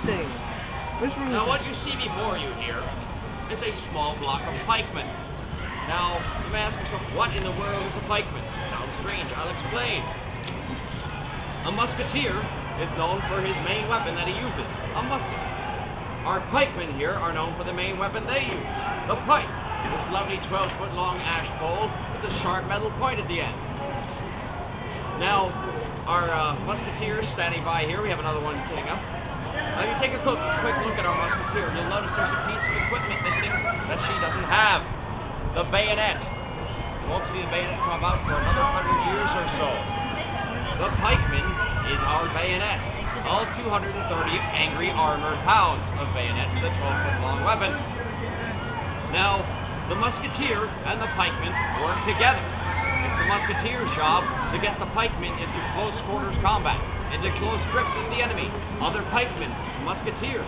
thing? Which one Now, is what you see before you here is a small block of pikemen. Now, you may ask yourself, what in the world is a pikeman? Sounds strange. I'll explain. A musketeer is known for his main weapon that he uses, a musket. Our pikemen here are known for the main weapon they use, the pike, this lovely 12-foot long ash pole with a sharp metal point at the end. Now, our musketeer is standing by here. We have another one sitting up. Now, if you take a quick look at our musketeer, you'll notice there's a piece of equipment missing that she doesn't have. The bayonet. You won't see the bayonet come about for another 100 years or so. The pikeman is our bayonet. All 230 angry armored pounds of bayonet with a 12-foot long weapon. Now, the musketeer and the pikeman work together. It's the musketeer's job to get the pikemen into close quarters combat, into close grips with the enemy, other pikemen, musketeers.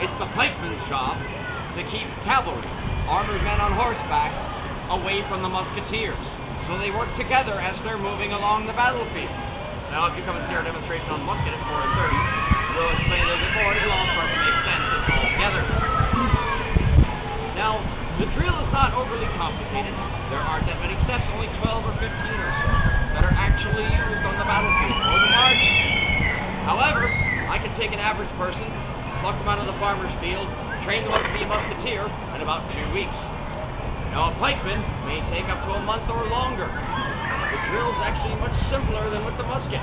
It's the pikeman's job to keep cavalry, armored men on horseback, away from the musketeers. So they work together as they're moving along the battlefield. Now, if you come and see our demonstration on musket at 4:30, we'll explain a little bit more, and it'll all start to make sense all together. Now, the drill is not overly complicated. There aren't that many steps, only 12 or 15 or so, that are actually used on the battlefield or the march. However, I can take an average person, pluck them out of the farmer's field, train them up to be a musketeer in about 2 weeks. Now, a pikeman may take up to a month or longer. The drill is actually much simpler than with the musket.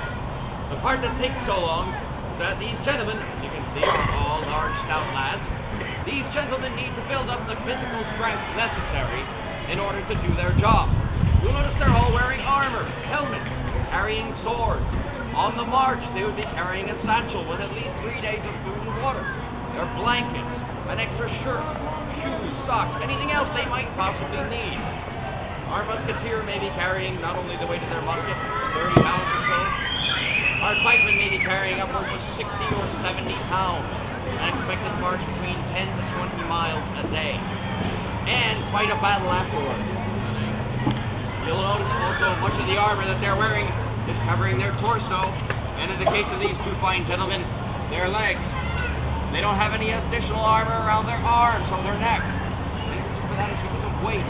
The part that takes so long is that these gentlemen, as you can see, are all large, stout lads. These gentlemen need to build up the physical strength necessary in order to do their job. You'll notice they're all wearing armor, helmets, carrying swords. On the march, they would be carrying a satchel with at least 3 days of food and water. Their blankets, an extra shirt, shoes, socks, anything else they might possibly need. Our musketeer may be carrying not only the weight of their musket, 30 pounds or so. Our pikeman may be carrying upwards of 60 or 70 pounds and expected to march between 10 to 20 miles a day. And fight a battle afterwards. You'll notice also much of the armor that they're wearing is covering their torso, and in the case of these two fine gentlemen, their legs. They don't have any additional armor around their arms or their neck. The reason for that is because of weight.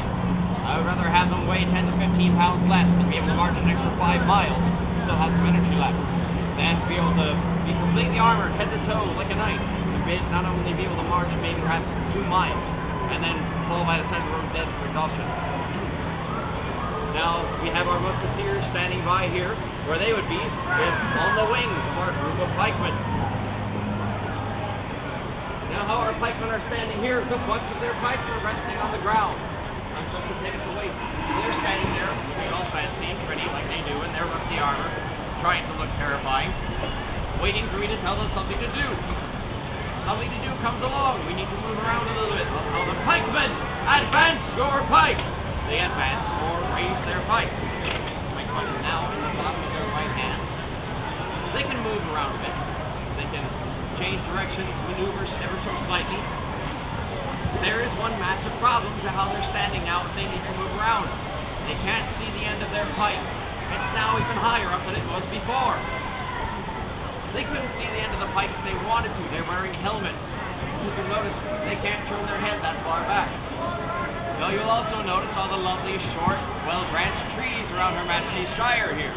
I would rather have them weigh 10 to 15 pounds less than be able to march an extra 5 miles and still have some energy left. Than to be able to be completely armored, head to toe, like a knight, and not only be able to march maybe perhaps 2 miles, and then fall by the side of the road dead from exhaustion. Now, we have our musketeers standing by here, where they would be is on the wings of our group of pikemen. Now, how our pikemen are standing here, the butts of their pikes are resting on the ground. I'm supposed to take it away. They're standing there, looking all fancy and pretty like they do in their rusty armor, trying to look terrifying, waiting for me to tell them something to do. Something to do comes along. We need to move around a little bit. I'll tell the pikemen, advance your pike. They advance or raise their pike. Pikemen is now in the bottom of their right hand. They can move around a bit. They can change directions, maneuvers ever so slightly. There is one massive problem to how they're standing now if they need to move around. They can't see the end of their pike. It's now even higher up than it was before. They couldn't see the end of the pike if they wanted to. They're wearing helmets. You can notice they can't turn their head that far back. Now you'll also notice all the lovely, short, well-branched trees around Her Majesty's Shire here.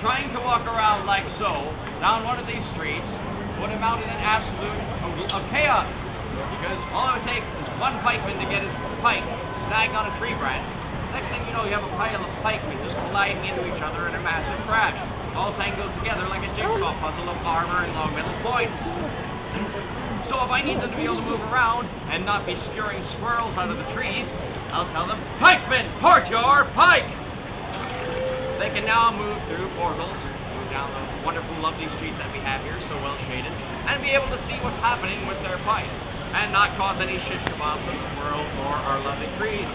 Trying to walk around like so, down one of these streets, would amount to an absolute of chaos. Because all it would take is one pikeman to get his pike snagged on a tree branch. Next thing you know, you have a pile of pikemen just colliding into each other in a massive crash, all tangled together like a jigsaw puzzle of armor and long metal points. So if I need them to be able to move around and not be scaring squirrels out of the trees, I'll tell them, pikemen, port your pike! They can now move through portals, move down the wonderful, lovely streets that we have here, so well shaded, and be able to see what's happening with their pike, and not cause any shish kebabs of squirrels or our lovely trees.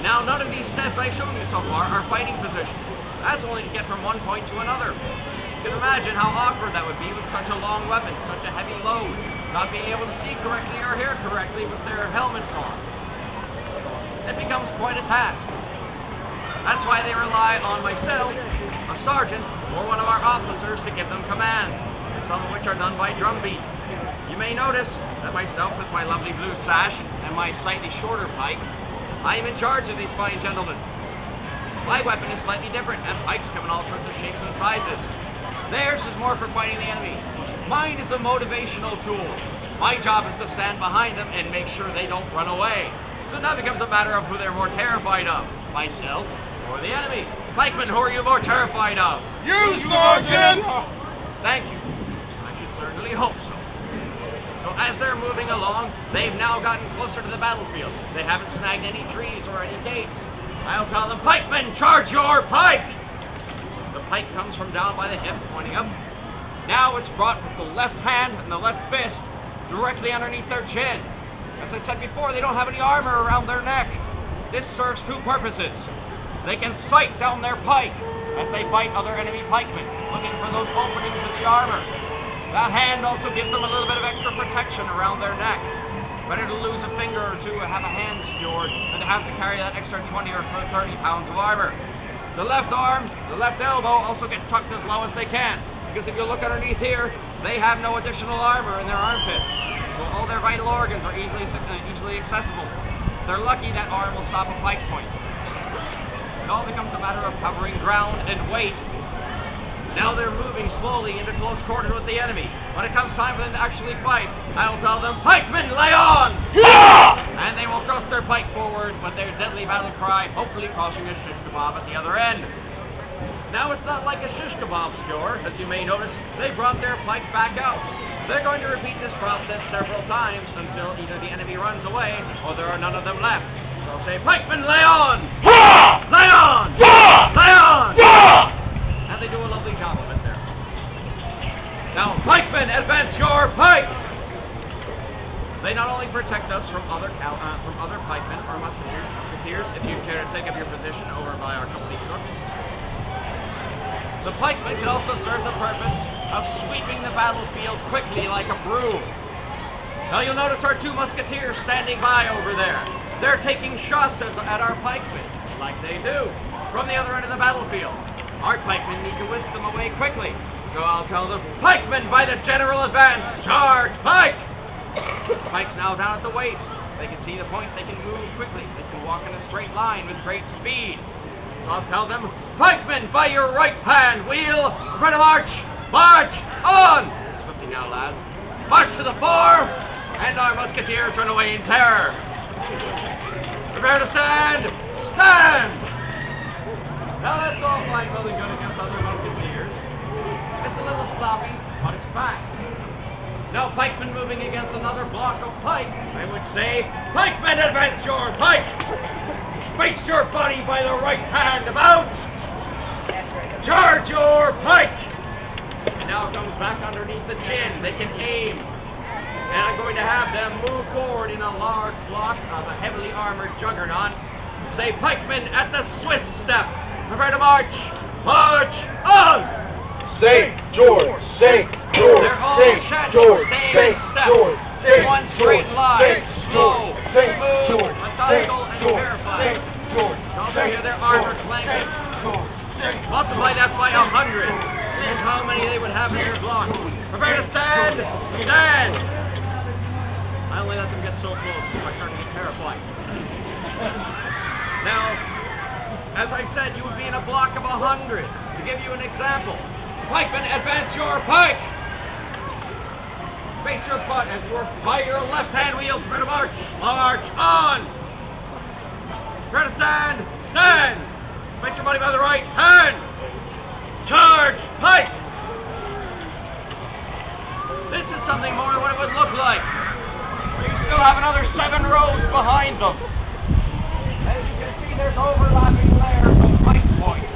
Now, none of these steps I've shown you so far are fighting positions. That's only to get from one point to another. You can imagine how awkward that would be with such a long weapon, such a heavy load, not being able to see correctly or hear correctly with their helmets on. It becomes quite a task. That's why they rely on myself, a sergeant, or one of our officers to give them commands. some of which are done by drum beat. You may notice that myself, with my lovely blue sash and my slightly shorter pike, I am in charge of these fine gentlemen. My weapon is slightly different, and pikes come in all sorts of shapes and sizes. Theirs is more for fighting the enemy. Mine is a motivational tool. My job is to stand behind them and make sure they don't run away. So now it becomes a matter of who they're more terrified of, myself or the enemy. Pikemen, who are you more terrified of? You, Sergeant! Thank you. I should certainly hope so. So as they're moving along, they've now gotten closer to the battlefield. They haven't snagged any trees or any gates. I'll tell them, Pikemen, charge your pike! The pike comes from down by the hip, pointing up. Now it's brought with the left hand and the left fist directly underneath their chin. As I said before, they don't have any armor around their neck. This serves two purposes. They can sight down their pike as they fight other enemy pikemen, looking for those openings in the armor. That hand also gives them a little bit of extra protection around their neck. Better to lose a finger or two or have a hand skewered than to have to carry that extra 20 or 30 pounds of armor. The left arm, the left elbow also get tucked as low as they can, because if you look underneath here, they have no additional armor in their armpits. So all their vital organs are easily accessible. They're lucky that arm will stop a pike point. It all becomes a matter of covering ground and weight. Now they're moving slowly into close quarters with the enemy. When it comes time for them to actually fight, I'll tell them, Pikemen, lay on! Yeah! And they will thrust their pike forward with their deadly battle cry, hopefully causing a shish kebab at the other end. Now it's not like a shish kebab skewer, as you may notice. They brought their pike back out. They're going to repeat this process several times until either the enemy runs away or there are none of them left. So I'll say, Pikemen, lay on! Yeah! Lay on! Yeah! Lay on! Yeah! And they do a lovely job of it there. Now, pikemen, advance your pike! They not only protect us from other pikemen or musketeers, if you care to take up your position over by our company cook. The pikemen can also serve the purpose of sweeping the battlefield quickly like a broom. Now you'll notice our two musketeers standing by over there. They're taking shots at our pikemen, like they do, from the other end of the battlefield. Our pikemen need to whisk them away quickly. So I'll tell them, Pikemen, by the general advance, charge, pike! Pike's now down at the waist. They can see the point, they can move quickly. They can walk in a straight line with great speed. So I'll tell them, Pikemen, by your right hand, wheel, front of march, march, on! Swiftly now, lads. March to the fore, and our musketeers run away in terror. Prepare to stand, stand! Now that's all fine, well and good against other musketeers. It's a little sloppy, but it's fast. Now pikemen moving against another block of pike, I would say, Pikemen, advance your pike! Face your body by the right hand about! Charge your pike! And now it comes back underneath the chin. They can aim. And I'm going to have them move forward in a large block of a heavily armored juggernaut. Say, Pikemen, at the Swiss step! Prepare to march! March on! St. George! St. George! They're all St. set, George! same St. step. George! In one straight line. St. Slow, George! St. smooth, George! methodical, and St. terrifying. George! Also hear their armor clanking. Multiply that by 100. This is how many they would have in their block. Prepare to stand! Stand! I only let them get so close before I start to get terrified. Now, as I said, you would be in a block of 100. To give you an example, pikemen, advance your pike! Face your butt as you are by your left hand wheel, prepare to march! March on! Prepare to stand! Stand! Face your body by the right hand! Charge! Pike! This is something more than what it would look like. You still have another 7 rows behind them. As you can see, there's overlapping layers of pike points.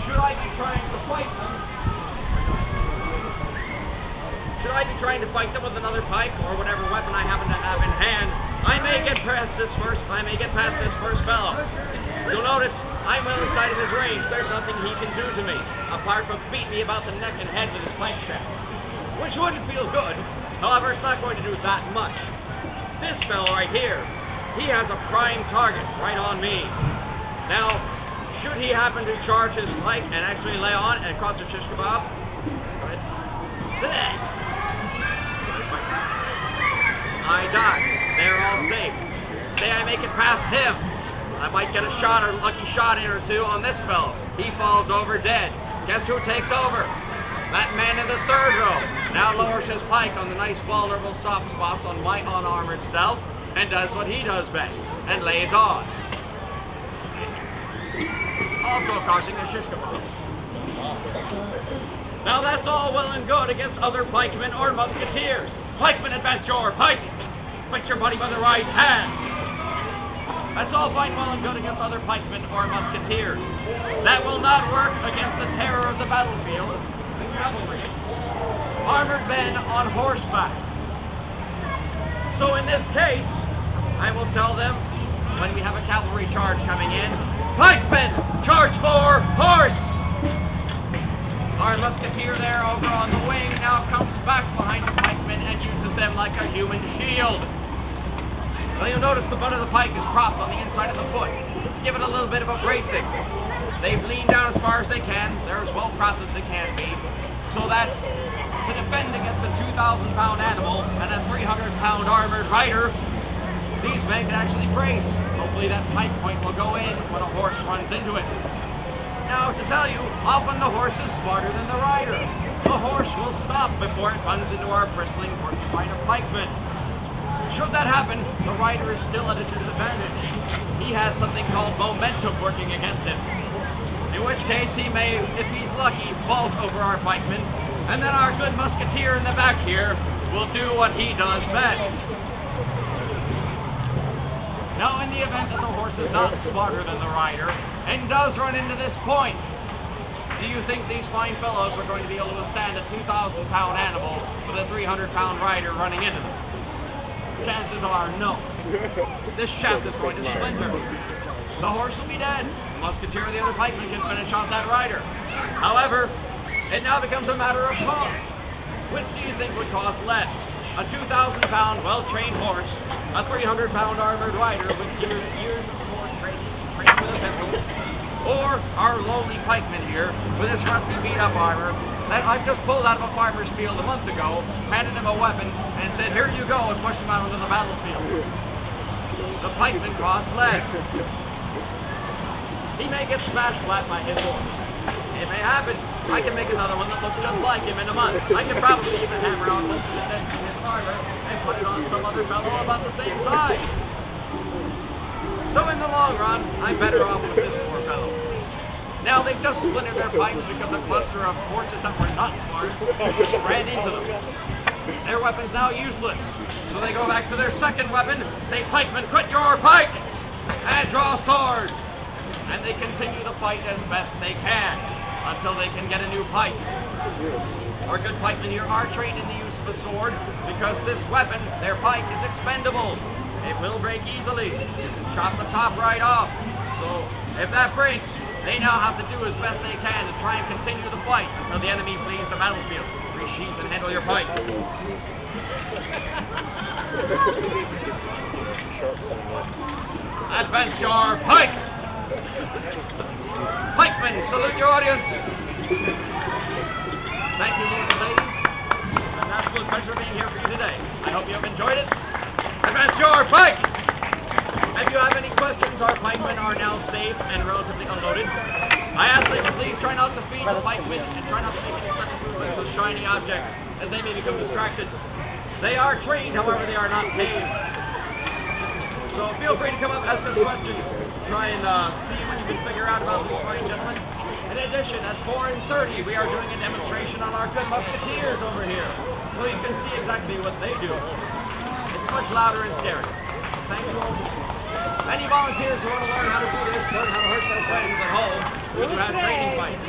Should I be trying to fight them? Should I be trying to fight them with another pike or whatever weapon I happen to have in hand? I may get past this first fellow. You'll notice I'm well inside of his range. There's nothing he can do to me apart from beat me about the neck and head with his pike shaft, which wouldn't feel good. However, it's not going to do that much. This fellow right here, he has a prime target right on me. Now, should he happen to charge his pike and actually lay on and cross the shish kebab, I die. They're all safe. Say I make it past him. I might get a shot or lucky shot in or two on this fellow. He falls over dead. Guess who takes over? That man in the third row now lowers his pike on the nice vulnerable soft spots on my unarmored self and does what he does best and lays on. Also causing a shish kebab. Now that's all well and good against other pikemen or musketeers. Pikemen, advance your pike! Fix your buddy by the right hand. That's all fine, well and good against other pikemen or musketeers. That will not work against the terror of the battlefield, the cavalry. Armored men on horseback. So in this case, I will tell them, when we have a cavalry charge coming in, pikemen, charge for horse! Our musketeer there over on the wing now comes back behind the pikemen and uses them like a human shield. Well, you'll notice the butt of the pike is propped on the inside of the foot. Give it a little bit of a bracing. They've leaned down as far as they can. They're as well propped as they can be. So that to defend against a 2,000-pound animal and a 300-pound armored rider, these men can actually brace. Hopefully that pike point will go in when a horse runs into it. Now, to tell you, often the horse is smarter than the rider. The horse will stop before it runs into our bristling porcupine of pikemen. Should that happen, the rider is still at a disadvantage. He has something called momentum working against him. In which case, he may, if he's lucky, vault over our pikemen, and then our good musketeer in the back here will do what he does best. Now, in the event that the horse is not smarter than the rider, and does run into this point, do you think these fine fellows are going to be able to withstand a 2,000-pound animal with a 300-pound rider running into them? Chances are no. This shaft is going to splinter. The horse will be dead. The musketeer or the other pikeman can finish off that rider. However, it now becomes a matter of cost. Which do you think would cost less? A 2,000-pound, well-trained horse, a 300-pound armored rider with years of sword training, trained with a pistol, or our lowly pikeman here with his rusty beat-up armor that I've just pulled out of a farmer's field a month ago, handed him a weapon, and said, "Here you go," and pushed him out onto the battlefield. The pikeman costs less. He may get smashed flat by his horse. It may happen. I can make another one that looks just like him in a month. I can probably even hammer out most of the his armor and put it on some other fellow about the same size. So in the long run, I'm better off with this poor fellow. Now they've just splintered their pikes because a cluster of horses that were not smart ran into them. Their weapon's now useless. So they go back to their second weapon, say, "Pikemen, quit your pike!" and draw swords. And they continue the fight as best they can until they can get a new pike. Our good pikemen here are trained in the use of the sword because this weapon, their pike, is expendable. It will break easily. You can chop the top right off. So if that breaks, they now have to do as best they can to try and continue the fight until the enemy flees the battlefield. Resheath and handle your pike. Advance your pike! Pikemen, salute your audience! Thank you, ladies and ladies. It's an absolute pleasure being here for you today. I hope you have enjoyed it. Advance your pike! If you have any questions, our pikemen are now safe and relatively unloaded. I ask that you please try not to feed the pikemen and try not to make any sudden movements with shiny objects, as they may become distracted. They are trained, however, they are not paid. So feel free to come up and ask us questions. Try and see what you can figure out about these fine gentlemen. In addition, at 4:30, we are doing a demonstration on our good musketeers over here, so you can see exactly what they do. It's much louder and scary. Thank you all. Any volunteers who want to learn how to do this, learn how to hurt their friends at home, we do have training fights.